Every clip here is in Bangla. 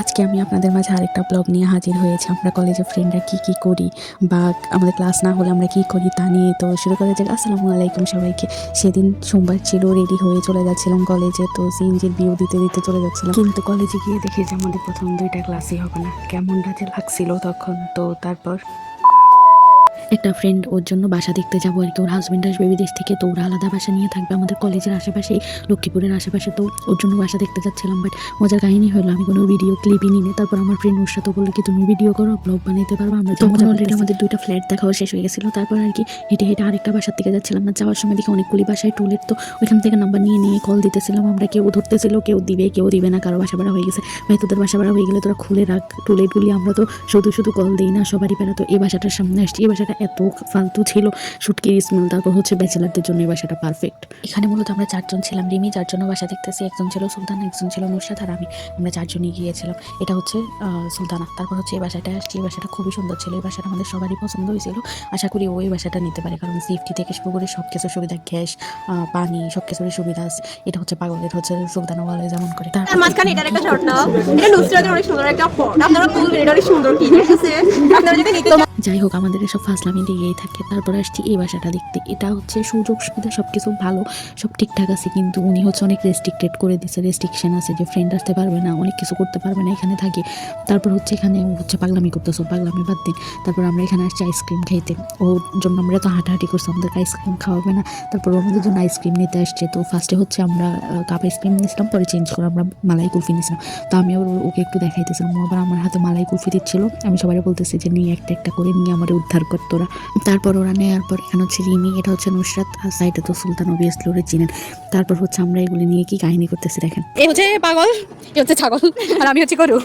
আজকে আমি আপনাদের মাঝে আরেকটা ব্লগ নিয়ে হাজির হয়েছি। আমরা কলেজের ফ্রেন্ডরা কি করি বা আমাদের ক্লাস না হলে আমরা কি করি তা নিয়ে। তো শুরু করা যাক। আসসালামু আলাইকুম সবাইকে। সেদিন সোমবার ছিল, রেডি হয়ে চলে যাচ্ছিলাম কলেজে। তো সিএনজির ভিউ দিতে দিতে চলে যাচ্ছিলাম, কিন্তু কলেজে গিয়ে দেখি যে আমাদের প্রথম 2টা ক্লাসই হবে না। কেমনটা যে লাগছিল তখন। তো তারপর একটা ফ্রেন্ড ওর জন্য বাসা দেখতে যাবো আর কি। ওর হাজবেন্ড আসবে বিদেশ থেকে, তো ওরা আলাদা বাসা নিয়ে থাকবে আমাদের কলেজের আশেপাশেই, লক্ষ্মীপুরের আশেপাশে। তো ওর জন্য বাসা দেখতে যাচ্ছিলাম। বাট মজার কাহিনী হলো আমি কোনো ভিডিও ক্লিপই নিই। তারপর আমার ফ্রেন্ড ওর সাথে বললো কি তুমি ভিডিও করো, ব্লগ বানাইতে পারবো। আমরা তখন অলরেডি আমাদের 2টা ফ্ল্যাট দেখাও শেষ হয়ে গেছিলো। তারপর আর কি হেঁটে হেঁটে আরেকটা বাসার থেকে যাচ্ছিলাম। না যাওয়ার সময় দেখি অনেকগুলি বাসায় টুলেট। তো ওইখান থেকে নাম্বার নিয়ে নিয়ে কল দিতেছিলাম আমরা। কেউ ধরতেছিল, কেউ দিবে কেউ দিবে না, কারো বাসা ভাড়া হয়ে গেছে। ভাই তোদের বাসা ভাড়া হয়ে গেলে তোরা খুলে রাখ টুলেটগুলি, আমরা তো শুধু শুধু কল দিই না, সবারই পেরা। তো এই বাসাটার সামনে আসছি। এই বাসাটা এত ফালতু ছিল, শুটকির স্মেল। তারপর হচ্ছে ব্যাচেলারদের জন্য এই বাসাটা পারফেক্ট। এখানে মূলত আমরা 4জন ছিলাম। রিমি, 4 জন বাসা দেখতেছি। একজন ছিল সুলতানা, একজন ছিল নুসরাত আর আমি। আমরা 4জনই গিয়েছিলাম। এটা হচ্ছে সুলতানা। তারপর হচ্ছে এই বাসাটা আসছি। এই বাসাটা খুবই সুন্দর ছিল। এই বাসাটা আমাদের সবারই পছন্দ হয়েছিল। আশা করি ওই বাসাটা নিতে পারে, কারণ সেফটি থেকে শুরু করে সব কিছুর সুবিধা, গ্যাস, পানি, সব কিছুরই সুবিধা আছে। এটা হচ্ছে পাগল, এটা হচ্ছে সুলতানা ওয়ালে যেমন করে। মাঝখানে এটার একটা শর্ট নাও, এটা নুসরাতের অনেক সুন্দর একটা ফটো। আপনারা বলবেন এটা অনেক সুন্দর কি ঠিক আছে, আপনারা যদি নিতে যাই হোক, আমাদের এসব ফাজলামি লেগেই থাকে। তারপর আসছি এই বাসাটা দেখতে। এটা হচ্ছে সুযোগ সুবিধা সব কিছু ভালো, সব ঠিকঠাক আছে, কিন্তু উনি হচ্ছে অনেক রেস্ট্রিক্টেড করে দিচ্ছে। রেস্ট্রিকশন আছে যে ফ্রেন্ড আসতে পারবে না, অনেক কিছু করতে পারবে না এখানে থাকে। তারপর হচ্ছে এখানে হচ্ছে পাগলামি করতেছো, পাগলামি বাদ দিন। তারপর আমরা এখানে আসছি আইসক্রিম খাইতে। ওর জন্য আমরা তো হাঁটাহাঁটি করছি, আমাদেরকে আইসক্রিম খাওয়াবে না। তারপর আমাদের জন্য আইসক্রিম নিতে আসছে। তো ফার্স্টে হচ্ছে আমরা কাপ আইসক্রিম নিয়েছিলাম, পরে চেঞ্জ করে আমরা মালাই কুলফি নিয়েছিলাম। তো আমি ওকে একটু দেখাইতেছিলাম, ও আবার আমার হাতে মালাই কুলফি দিচ্ছিল। আমি সবাই বলতেছি যে নিয়ে একটা একটা করে নিয়ে আমার উদ্ধার করতো ওরা। তারপর ওরা নেওয়ার পর এখানে হচ্ছে রিমি, এটা হচ্ছে নুসরাত, আর সাইডে তো সুলতান, অবভিয়াসলি ওরা চিনেন। তারপর হচ্ছে আমরা এগুলি নিয়ে কি কাহিনী করতেছি দেখেন। এই হচ্ছে পাগল, এই হচ্ছে ছাগল, আর আমি হচ্ছে গরু।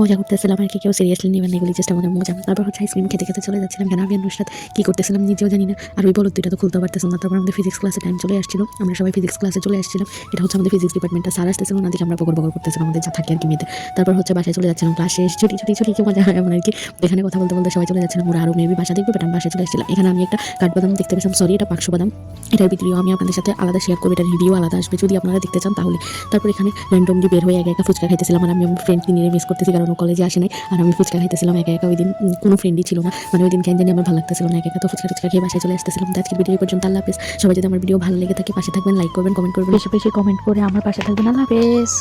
মজা করতেছিলাম আর কি, কেউ সিরিয়াসলি নেবেন না, এগুলি চেষ্টা করে মজা। তারপর হচ্ছে আইসক্রিম খেতে খেতে চলে যাচ্ছিলাম। কেন আমি আর নুসরাত কি করতেছিলাম নিজেও জানি না। আর ওই বলদ দুইটা তো খুলতে পারতেছিলাম না। তারপর আমাদের ফিজিক্স ক্লাসে টাইম চলে আসছিল, আমরা সবাই ফিজিক্স ক্লাসে চলে আসছিলাম। এটা হচ্ছে আমাদের ফিজিক্স ডিপার্টমেন্টটা। স্যার আসতেছিল না, দিকে আমরা বকর বকর করতেছিলাম আমাদের যা থাকে আর কি মেয়েদের। তারপর হচ্ছে বাসায় চলে যাচ্ছিলাম, ক্লাস শেষ, ছুটি ছুটি ছুটি, কি মজা হয় এমন আর কি। এখানে কথা বলতে বলতে সবাই চলে যাচ্ছিলাম। ওরা আরও মেবি বাসা দেখবে, বাট আমি বাসায় চলে আসছিলাম। এখানে আমি একটা কাঠবাদাম দেখতে পেয়েছিলাম, সরি এটা পাকশো বাদাম। এটার ভিডিও আমি আপনাদের সাথে আলাদা শেয়ার করবো, এটার রিভিউ আলাদা আসবে যদি আপনারা দেখতে চান তাহলে। তারপর এখানে র্যান্ডমলি বের হয়ে একা একা ফুচকা খাইতেছিলাম। আর আমি আমার ফ্রেন্ডকে নিয়ে মিস করতেছি, কারণ ও কলেজে আসে নাই। আর আমি ফুচকা খাইতেছিলাম একা একা। ওই দিন কোনো ফ্রেন্ডই ছিল না, মানে ওই দিন কেন জানি আমার ভালো লাগতেছিল না একা একা। তো ফুচকা টুচকা খেয়ে বাসায় চলে আসতেছিলাম। তো আজকের ভিডিও পর্যন্ত, আল্লাহ হাফেজ। সবাই যদি আমার ভিডিও ভালো লেগে থাকে পাশে থাকবেন, লাইক করবেন, কমেন্ট করবেন, বেশি বেশি কমেন্ট করে আমার পাশে থাকবেন। আল্লাহ হাফেজ।